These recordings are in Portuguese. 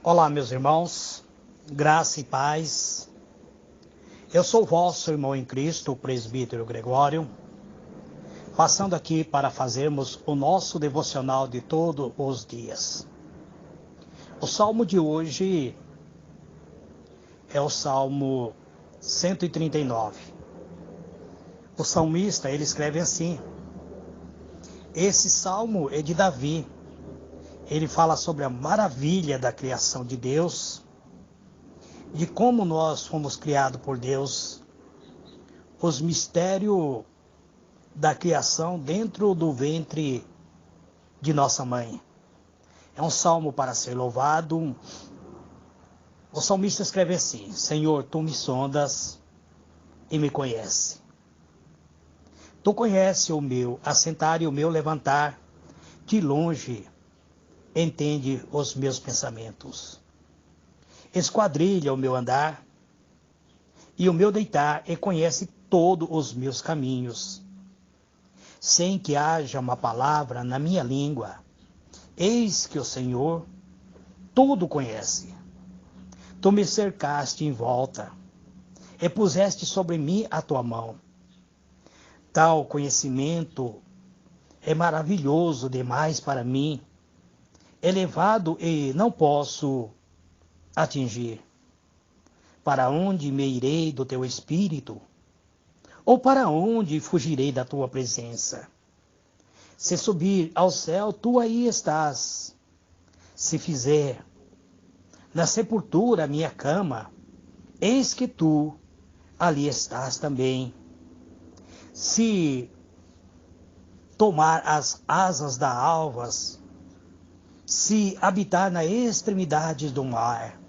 Olá, meus irmãos, graça e paz. Eu sou o vosso irmão em Cristo, o presbítero Gregório, passando aqui para fazermos o nosso devocional de todos os dias. O salmo de hoje é o Salmo 139. O salmista, ele escreve assim: esse salmo é de Davi. Ele fala sobre a maravilha da criação de Deus, de como nós fomos criados por Deus, os mistérios da criação dentro do ventre de nossa mãe. É um salmo para ser louvado. O salmista escreve assim: Senhor, tu me sondas e me conhece. Tu conhece o meu assentar e o meu levantar. De longe entende os meus pensamentos. Esquadrilha o meu andar e o meu deitar e conhece todos os meus caminhos. Sem que haja uma palavra na minha língua, eis que o Senhor tudo conhece. Tu me cercaste em volta e puseste sobre mim a tua mão. Tal conhecimento é maravilhoso demais para mim, elevado e não posso atingir. Para onde me irei do teu espírito? Ou para onde fugirei da tua presença? Se subir ao céu, tu aí estás. Se fizer na sepultura minha cama, eis que tu ali estás também. Se tomar as asas da alvas, se habitar na extremidade do mar,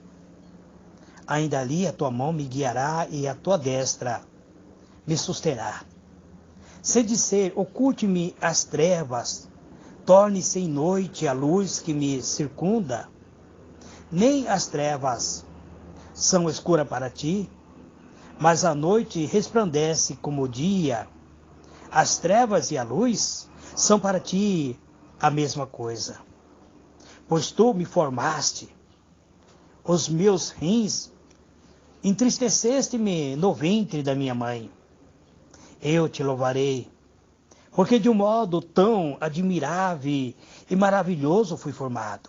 ainda ali a tua mão me guiará e a tua destra me susterá. Se disser, oculte-me as trevas, torne-se em noite a luz que me circunda, nem as trevas são escuras para ti, mas a noite resplandece como o dia. As trevas e a luz são para ti a mesma coisa. Pois tu me formaste, os meus rins entristeceste-me no ventre da minha mãe. Eu te louvarei, porque de um modo tão admirável e maravilhoso fui formado.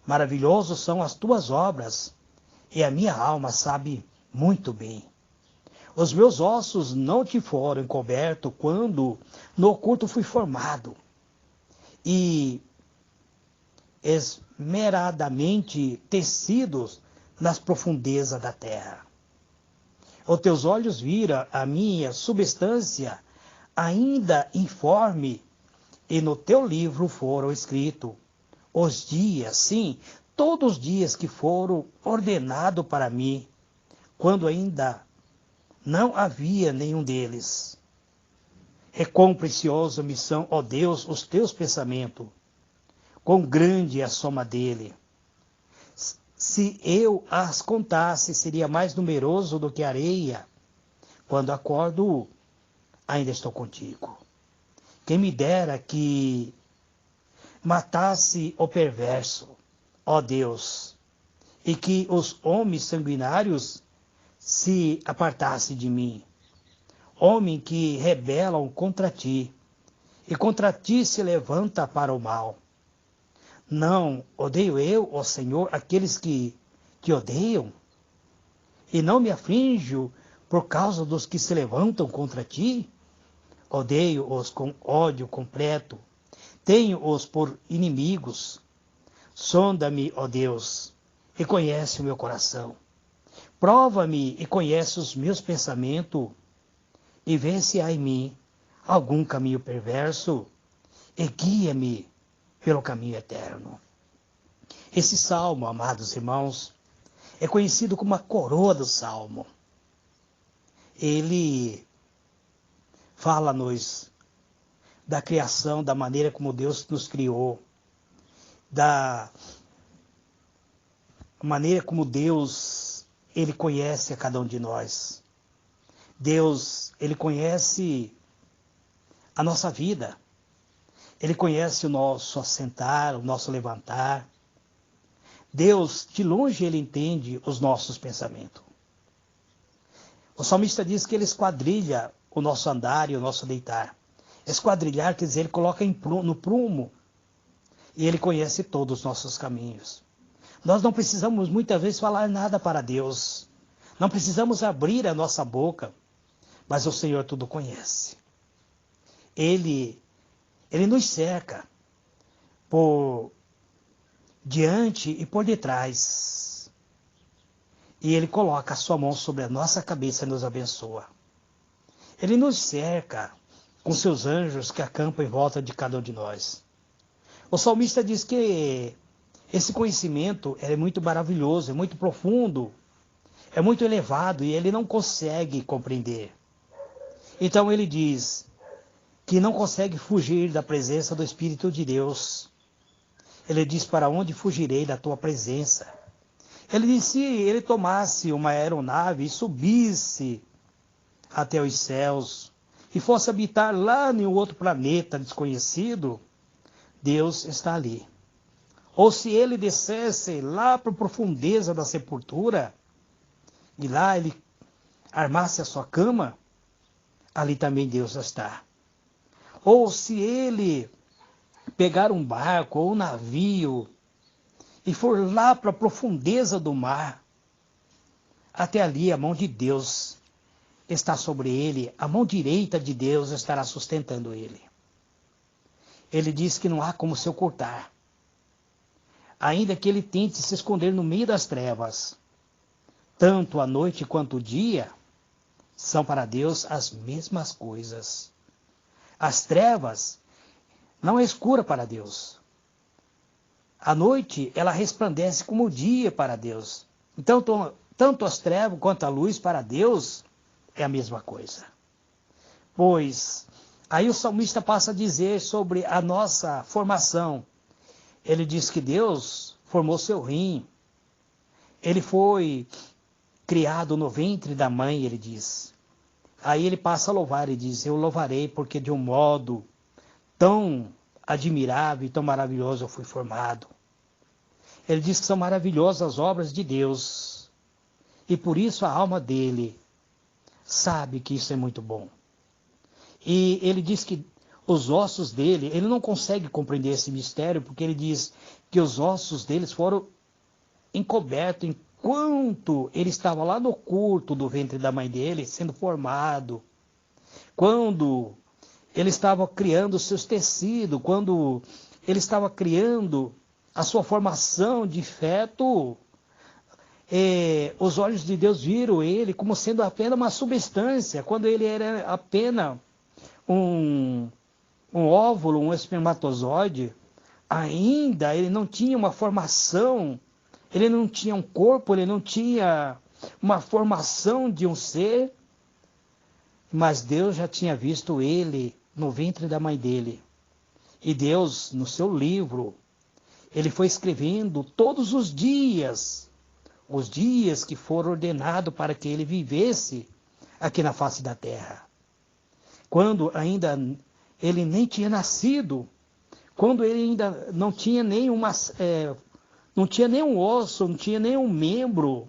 Maravilhosos são as tuas obras, e a minha alma sabe muito bem. Os meus ossos não te foram encobertos quando no oculto fui formado, e esmeradamente tecidos nas profundezas da terra. Os teus olhos viram a minha substância ainda informe, e no teu livro foram escritos os dias, sim, todos os dias que foram ordenados para mim, quando ainda não havia nenhum deles. É quão precioso me são, ó Deus, os teus pensamentos, quão grande é a soma dele. Se eu as contasse, seria mais numeroso do que a areia. Quando acordo, ainda estou contigo. Quem me dera que matasse o perverso, ó Deus, e que os homens sanguinários se apartassem de mim. Homem que rebelam contra ti, e contra ti se levanta para o mal. Não odeio eu, ó Senhor, aqueles que te odeiam, e não me aflijo por causa dos que se levantam contra ti? Odeio-os com ódio completo, tenho-os por inimigos. Sonda-me, ó Deus, e conhece o meu coração. Prova-me e conhece os meus pensamentos, e vê se há em mim algum caminho perverso, e guia-me pelo caminho eterno. Esse salmo, amados irmãos, é conhecido como a coroa do salmo. Ele fala-nos da criação, da maneira como Deus nos criou, da maneira como Deus, ele conhece a cada um de nós. Deus, ele conhece a nossa vida. Ele conhece o nosso assentar, o nosso levantar. Deus, de longe, ele entende os nossos pensamentos. O salmista diz que ele esquadrilha o nosso andar e o nosso deitar. Esquadrilhar quer dizer, ele coloca no prumo e ele conhece todos os nossos caminhos. Nós não precisamos muitas vezes falar nada para Deus. Não precisamos abrir a nossa boca, mas o Senhor tudo conhece. Ele nos cerca por diante e por detrás. E Ele coloca a sua mão sobre a nossa cabeça e nos abençoa. Ele nos cerca com seus anjos que acampam em volta de cada um de nós. O salmista diz que esse conhecimento é muito maravilhoso, é muito profundo, é muito elevado e ele não consegue compreender. Então ele diz que não consegue fugir da presença do Espírito de Deus. Ele diz: para onde fugirei da tua presença? Ele diz: se ele tomasse uma aeronave e subisse até os céus e fosse habitar lá em um outro planeta desconhecido, Deus está ali. Ou se ele descesse lá para a profundeza da sepultura e lá ele armasse a sua cama, ali também Deus está. Ou se ele pegar um barco ou um navio e for lá para a profundeza do mar, até ali a mão de Deus está sobre ele, a mão direita de Deus estará sustentando ele. Ele diz que não há como se ocultar. Ainda que ele tente se esconder no meio das trevas, tanto a noite quanto o dia são para Deus as mesmas coisas. As trevas não é escura para Deus. A noite, ela resplandece como o dia para Deus. Então, tanto as trevas quanto a luz para Deus é a mesma coisa. Pois, aí o salmista passa a dizer sobre a nossa formação. Ele diz que Deus formou seu rim. Ele foi criado no ventre da mãe, ele diz. Aí ele passa a louvar e diz: eu louvarei porque de um modo tão admirável e tão maravilhoso eu fui formado. Ele diz que são maravilhosas as obras de Deus. E por isso a alma dele sabe que isso é muito bom. E ele diz que os ossos dele, ele não consegue compreender esse mistério, porque ele diz que os ossos deles foram encobertos enquanto ele estava lá no curto do ventre da mãe dele, sendo formado. Quando ele estava criando os seus tecidos, quando ele estava criando a sua formação de feto, os olhos de Deus viram ele como sendo apenas uma substância, quando ele era apenas um óvulo, um espermatozoide. Ainda ele não tinha uma formação, ele não tinha um corpo, ele não tinha uma formação de um ser, mas Deus já tinha visto ele no ventre da mãe dele. E Deus, no seu livro, ele foi escrevendo todos os dias que foram ordenados para que ele vivesse aqui na face da terra. Quando ainda ele nem tinha nascido, quando ele ainda não tinha não tinha nenhum osso, não tinha nenhum membro,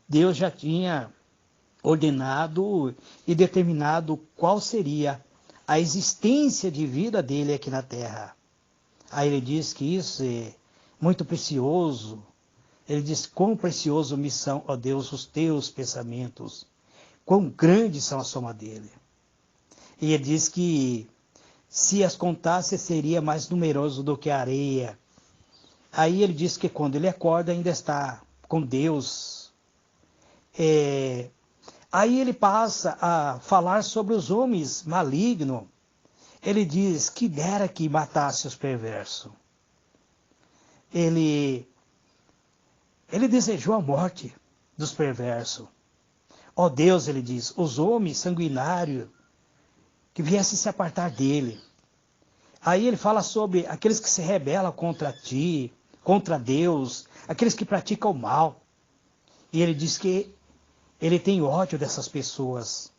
Deus já tinha ordenado e determinado qual seria a existência de vida dele aqui na terra. Aí ele diz que isso é muito precioso. Ele diz: quão precioso me são, ó Deus, os teus pensamentos, quão grandes são a soma dele. E ele diz que se as contasse seria mais numeroso do que a areia. Aí ele diz que quando ele acorda ainda está com Deus. Aí ele passa a falar sobre os homens malignos. Ele diz que dera que matasse os perversos. Ele desejou a morte dos perversos. Ó Deus, ele diz, os homens sanguinários que viessem se apartar dele. Aí ele fala sobre aqueles que se rebelam contra ti, contra Deus, aqueles que praticam o mal. E ele diz que ele tem ódio dessas pessoas.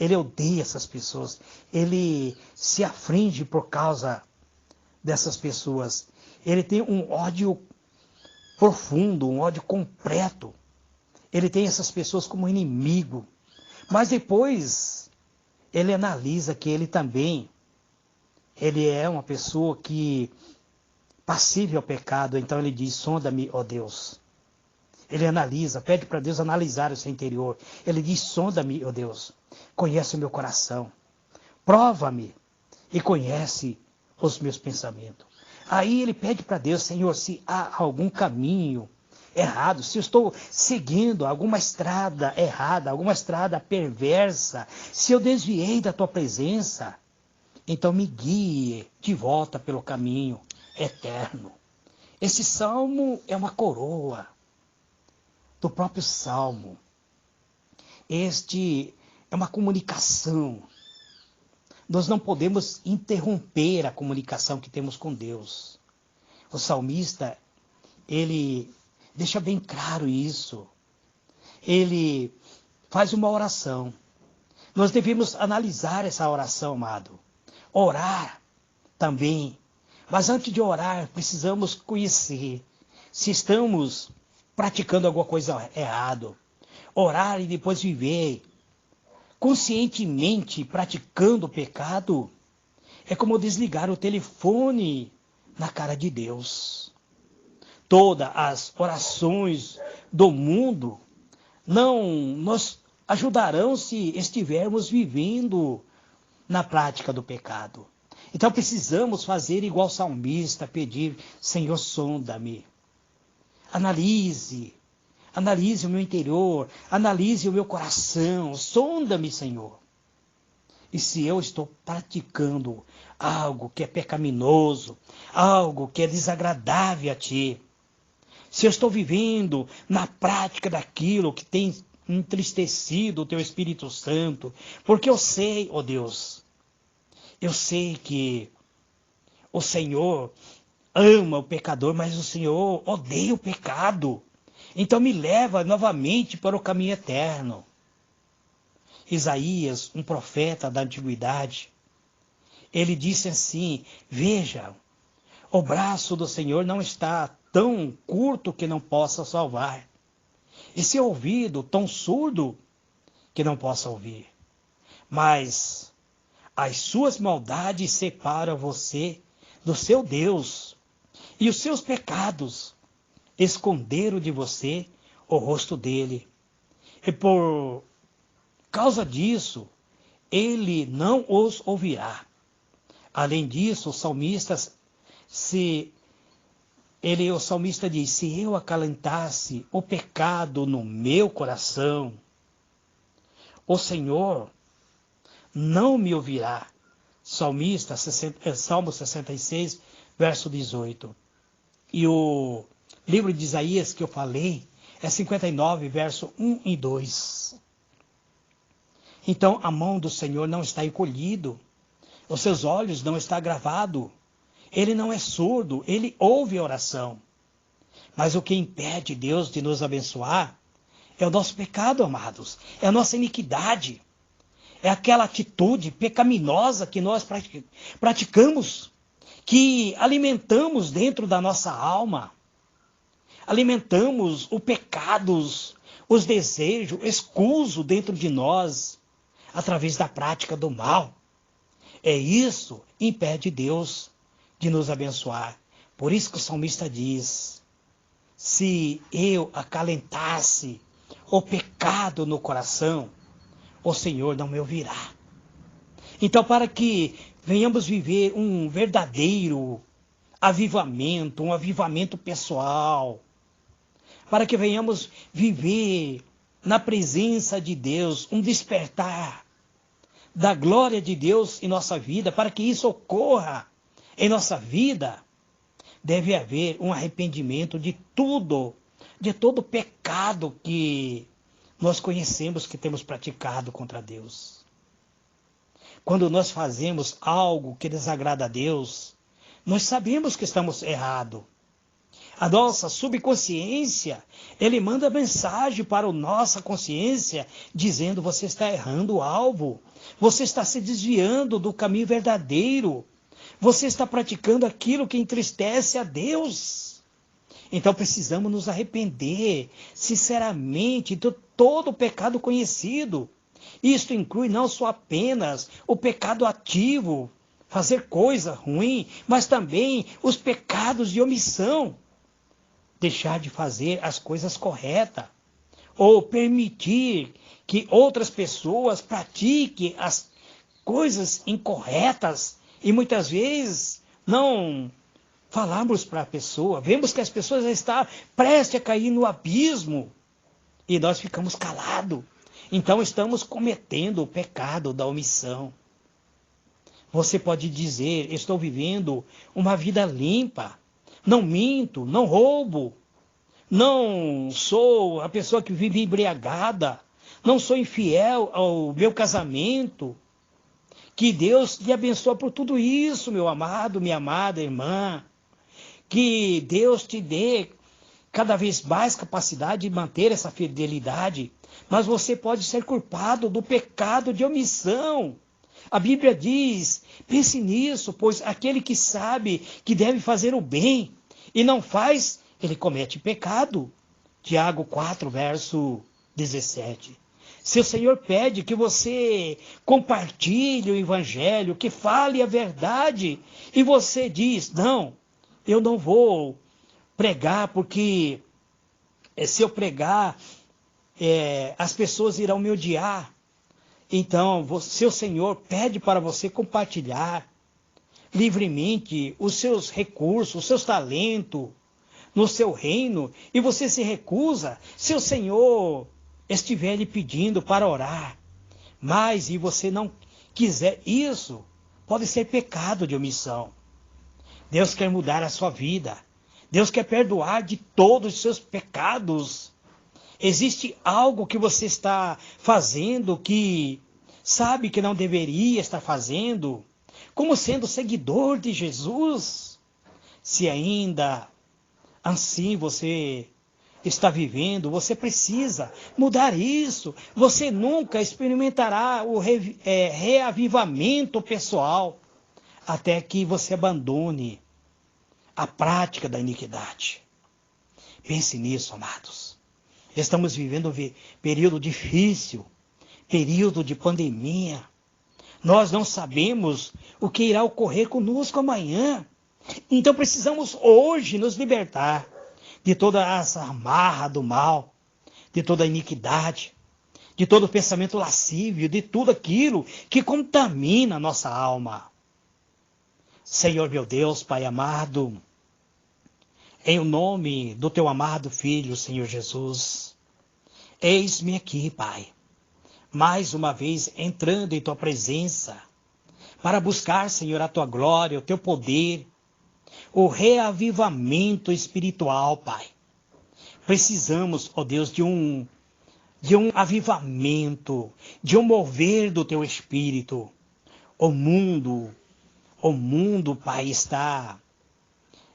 Ele odeia essas pessoas. Ele se aflige por causa dessas pessoas. Ele tem um ódio profundo, um ódio completo. Ele tem essas pessoas como inimigo. Mas depois ele analisa que ele também, ele é uma pessoa que passível ao pecado. Então ele diz, sonda-me, ó Deus. Ele analisa, pede para Deus analisar o seu interior. Ele diz, sonda-me, ó Deus. Conhece o meu coração. Prova-me e conhece os meus pensamentos. Aí ele pede para Deus, Senhor, se há algum caminho errado, se eu estou seguindo alguma estrada errada, alguma estrada perversa, se eu desviei da tua presença, então me guie de volta pelo caminho eterno. Esse salmo é uma coroa do próprio salmo. Este é uma comunicação. Nós não podemos interromper a comunicação que temos com Deus. O salmista, ele deixa bem claro isso. Ele faz uma oração. Nós devemos analisar essa oração, amado. Orar também. Mas antes de orar, precisamos conhecer se estamos praticando alguma coisa errada. Orar e depois viver conscientemente praticando o pecado é como desligar o telefone na cara de Deus. Todas as orações do mundo não nos ajudarão se estivermos vivendo na prática do pecado. Então precisamos fazer igual o salmista, pedir, Senhor, sonda-me. Analise o meu interior, analise o meu coração, sonda-me, Senhor. E se eu estou praticando algo que é pecaminoso, algo que é desagradável a Ti, se eu estou vivendo na prática daquilo que tem entristecido o Teu Espírito Santo, porque eu sei, ó Deus, eu sei que o Senhor ama o pecador, mas o Senhor odeia o pecado. Então me leva novamente para o caminho eterno. Isaías, um profeta da antiguidade, ele disse assim, veja, o braço do Senhor não está tão curto que não possa salvar, e seu ouvido tão surdo que não possa ouvir. Mas as suas maldades separam você do seu Deus, e os seus pecados esconderam de você o rosto dele. E por causa disso, ele não os ouvirá. Além disso, o salmista diz, se eu acalentasse o pecado no meu coração, o Senhor não me ouvirá. Salmo 66, verso 18. E o livro de Isaías que eu falei é 59, verso 1 e 2. Então a mão do Senhor não está encolhido, os seus olhos não estão agravados, ele não é surdo, ele ouve a oração. Mas o que impede Deus de nos abençoar é o nosso pecado, amados, é a nossa iniquidade, é aquela atitude pecaminosa que nós praticamos, que alimentamos dentro da nossa alma. Alimentamos os pecados, os desejos escusos dentro de nós, através da prática do mal. É isso que impede Deus de nos abençoar. Por isso que o salmista diz, se eu acalentasse o pecado no coração, o Senhor não me ouvirá. Então, para que venhamos viver um verdadeiro avivamento, um avivamento pessoal, para que venhamos viver na presença de Deus, um despertar da glória de Deus em nossa vida, para que isso ocorra em nossa vida, deve haver um arrependimento de todo pecado que nós conhecemos que temos praticado contra Deus. Quando nós fazemos algo que desagrada a Deus, nós sabemos que estamos errados. A nossa subconsciência, ele manda mensagem para a nossa consciência, dizendo, você está errando o alvo, você está se desviando do caminho verdadeiro, você está praticando aquilo que entristece a Deus. Então precisamos nos arrepender sinceramente de todo o pecado conhecido. Isto inclui não só apenas o pecado ativo, fazer coisa ruim, mas também os pecados de omissão. Deixar de fazer as coisas corretas, ou permitir que outras pessoas pratiquem as coisas incorretas e muitas vezes não falamos para a pessoa. Vemos que as pessoas já estão prestes a cair no abismo e nós ficamos calados. Então estamos cometendo o pecado da omissão. Você pode dizer: estou vivendo uma vida limpa, não minto, não roubo, não sou a pessoa que vive embriagada, não sou infiel ao meu casamento. Que Deus te abençoe por tudo isso, meu amado, minha amada irmã. Que Deus te dê cada vez mais capacidade de manter essa fidelidade. Mas você pode ser culpado do pecado de omissão. A Bíblia diz: pense nisso, pois aquele que sabe que deve fazer o bem e não faz, ele comete pecado. Tiago 4, verso 17. Se o Senhor pede que você compartilhe o Evangelho, que fale a verdade, e você diz: não, eu não vou pregar, porque se eu pregar, as pessoas irão me odiar. Então, se o Senhor pede para você compartilhar livremente os seus recursos, os seus talentos no seu reino, e você se recusa, se o Senhor estiver lhe pedindo para orar, mas e você não quiser isso, pode ser pecado de omissão. Deus quer mudar a sua vida. Deus quer perdoar de todos os seus pecados. Existe algo que você está fazendo que sabe que não deveria estar fazendo, como sendo seguidor de Jesus? Se ainda assim você está vivendo, você precisa mudar isso. Você nunca experimentará o reavivamento pessoal até que você abandone a prática da iniquidade. Pense nisso, amados. Estamos vivendo um período difícil, período de pandemia. Nós não sabemos o que irá ocorrer conosco amanhã. Então precisamos hoje nos libertar de toda essa amarra do mal, de toda a iniquidade, de todo o pensamento lascívio, de tudo aquilo que contamina a nossa alma. Senhor meu Deus, Pai amado, em o nome do teu amado Filho, Senhor Jesus, eis-me aqui, Pai, mais uma vez entrando em tua presença, para buscar, Senhor, a tua glória, o teu poder, o reavivamento espiritual, Pai. Precisamos, ó Deus, de um avivamento, de um mover do teu Espírito. O mundo, Pai, está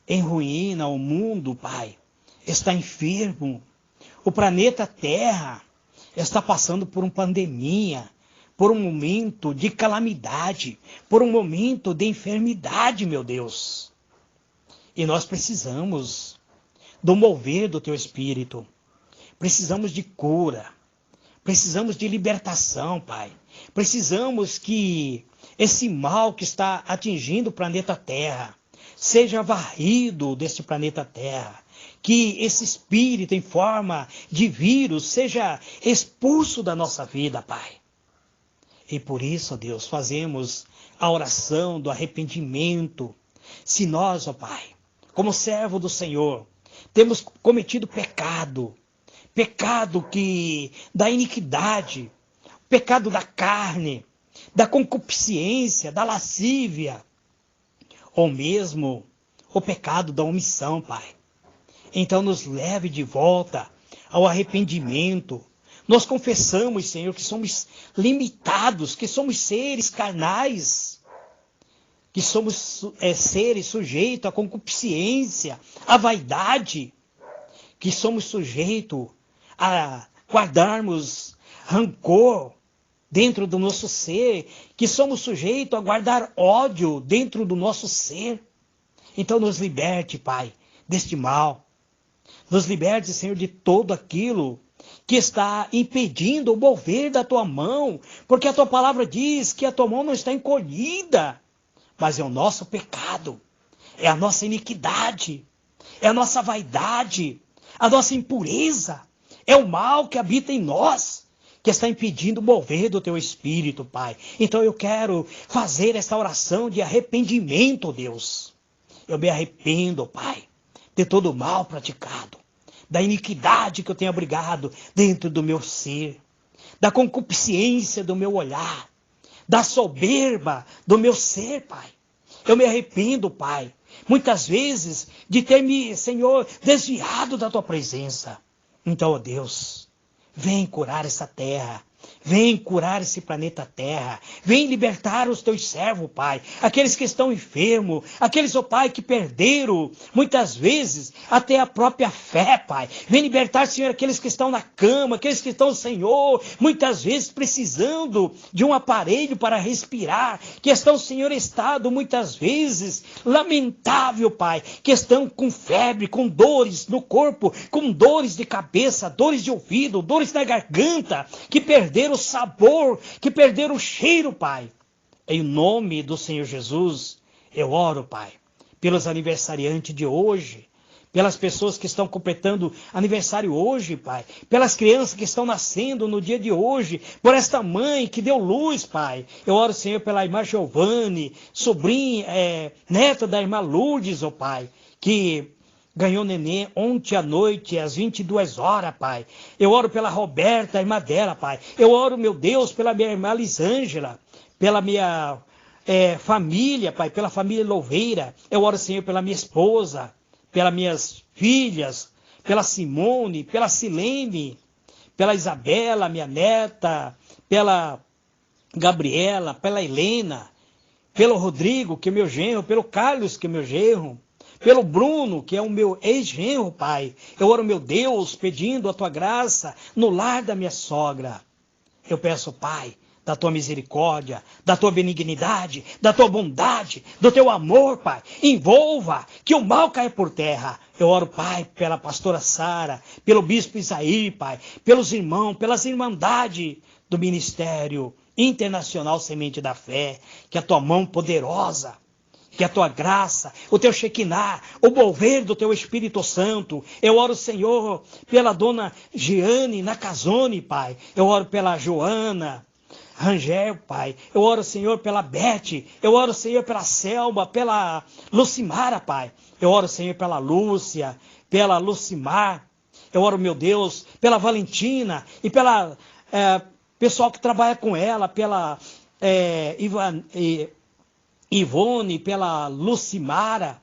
em ruína, o mundo, Pai, está enfermo. O planeta Terra está passando por uma pandemia, por um momento de calamidade, por um momento de enfermidade, meu Deus. E nós precisamos do mover do teu Espírito. Precisamos de cura. Precisamos de libertação, Pai. Precisamos que esse mal que está atingindo o planeta Terra seja varrido deste planeta Terra. Que esse espírito em forma de vírus seja expulso da nossa vida, Pai. E por isso, ó Deus, fazemos a oração do arrependimento. Se nós, ó Pai, como servo do Senhor, temos cometido pecado que da iniquidade, pecado da carne, da concupiscência, da lascívia, ou mesmo o pecado da omissão, Pai. Então nos leve de volta ao arrependimento. Nós confessamos, Senhor, que somos limitados, que somos seres carnais, que somos seres sujeitos à concupiscência, à vaidade, que somos sujeitos a guardarmos rancor dentro do nosso ser, que somos sujeitos a guardar ódio dentro do nosso ser. Então nos liberte, Pai, deste mal. Nos liberte, Senhor, de todo aquilo que está impedindo o mover da tua mão, porque a tua palavra diz que a tua mão não está encolhida, mas é o nosso pecado, é a nossa iniquidade, é a nossa vaidade, a nossa impureza, é o mal que habita em nós, que está impedindo o mover do teu Espírito, Pai. Então eu quero fazer esta oração de arrependimento, Deus. Eu me arrependo, Pai, de todo o mal praticado, da iniquidade que eu tenho abrigado dentro do meu ser, da concupiscência do meu olhar, da soberba do meu ser, Pai. Eu me arrependo, Pai, muitas vezes de ter me, Senhor, desviado da tua presença. Então, ó Deus, vem curar essa terra. Vem curar esse planeta Terra. Vem libertar os teus servos, Pai. Aqueles que estão enfermos. Aqueles, ó Pai, que perderam, muitas vezes, até a própria fé, Pai. Vem libertar, Senhor, aqueles que estão na cama. Aqueles que estão, Senhor, muitas vezes precisando de um aparelho para respirar. Que estão, Senhor, em estado, muitas vezes, lamentável, Pai. Que estão com febre, com dores no corpo, com dores de cabeça, dores de ouvido, dores na garganta. Que perderam o sabor, que perderam o cheiro, Pai. Em nome do Senhor Jesus, eu oro, Pai, pelos aniversariantes de hoje, pelas pessoas que estão completando aniversário hoje, Pai, pelas crianças que estão nascendo no dia de hoje, por esta mãe que deu luz, Pai. Eu oro, Senhor, pela irmã Giovane, sobrinha, neta da irmã Lourdes, ó Pai, que ganhou neném ontem à noite, às 22 horas, Pai. Eu oro pela Roberta, a irmã dela, Pai. Eu oro, meu Deus, pela minha irmã Lisângela, pela minha família, Pai, pela família Louveira. Eu oro, Senhor, pela minha esposa, pelas minhas filhas, pela Simone, pela Silene, pela Isabela, minha neta, pela Gabriela, pela Helena, pelo Rodrigo, que é meu genro, pelo Carlos, que é meu genro, pelo Bruno, que é o meu ex-genro, Pai. Eu oro, meu Deus, pedindo a tua graça no lar da minha sogra. Eu peço, Pai, da tua misericórdia, da tua benignidade, da tua bondade, do teu amor, Pai. Envolva, que o mal caia por terra. Eu oro, Pai, pela pastora Sara, pelo bispo Isaí, Pai, pelos irmãos, pelas irmandades do Ministério Internacional Semente da Fé. Que a tua mão poderosa, que a tua graça, o teu Shekinah, o mover do teu Espírito Santo. Eu oro, Senhor, pela dona Giane Nakazone, Pai. Eu oro pela Joana Rangel, Pai. Eu oro, Senhor, pela Beth. Eu oro, Senhor, pela Selma, pela Lucimara, Pai. Eu oro, Senhor, pela Lúcia, pela Lucimar. Eu oro, meu Deus, pela Valentina e pela pessoal que trabalha com ela, pela Ivone, pela Lucimara.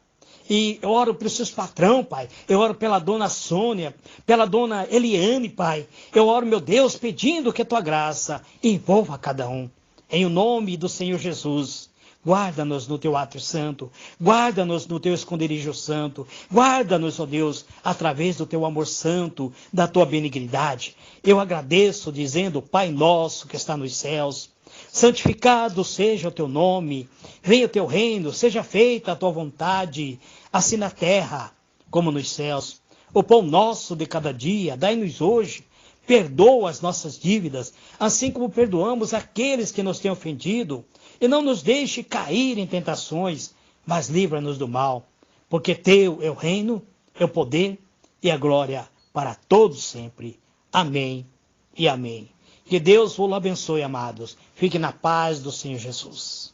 E eu oro pelos seus patrão, Pai. Eu oro pela dona Sônia, pela dona Eliane, Pai. Eu oro, meu Deus, pedindo que a tua graça envolva cada um. Em o nome do Senhor Jesus, guarda-nos no teu átrio santo, guarda-nos no teu esconderijo santo, guarda-nos, ó Deus, através do teu amor santo, da tua benignidade. Eu agradeço dizendo, Pai nosso que está nos céus, santificado seja o teu nome, venha o teu reino, seja feita a tua vontade, assim na terra como nos céus. O pão nosso de cada dia, dai-nos hoje, perdoa as nossas dívidas, assim como perdoamos aqueles que nos têm ofendido, e não nos deixe cair em tentações, mas livra-nos do mal, porque teu é o reino, é o poder e a glória para todos sempre. Amém e amém. Que Deus vos abençoe, amados. Fique na paz do Senhor Jesus.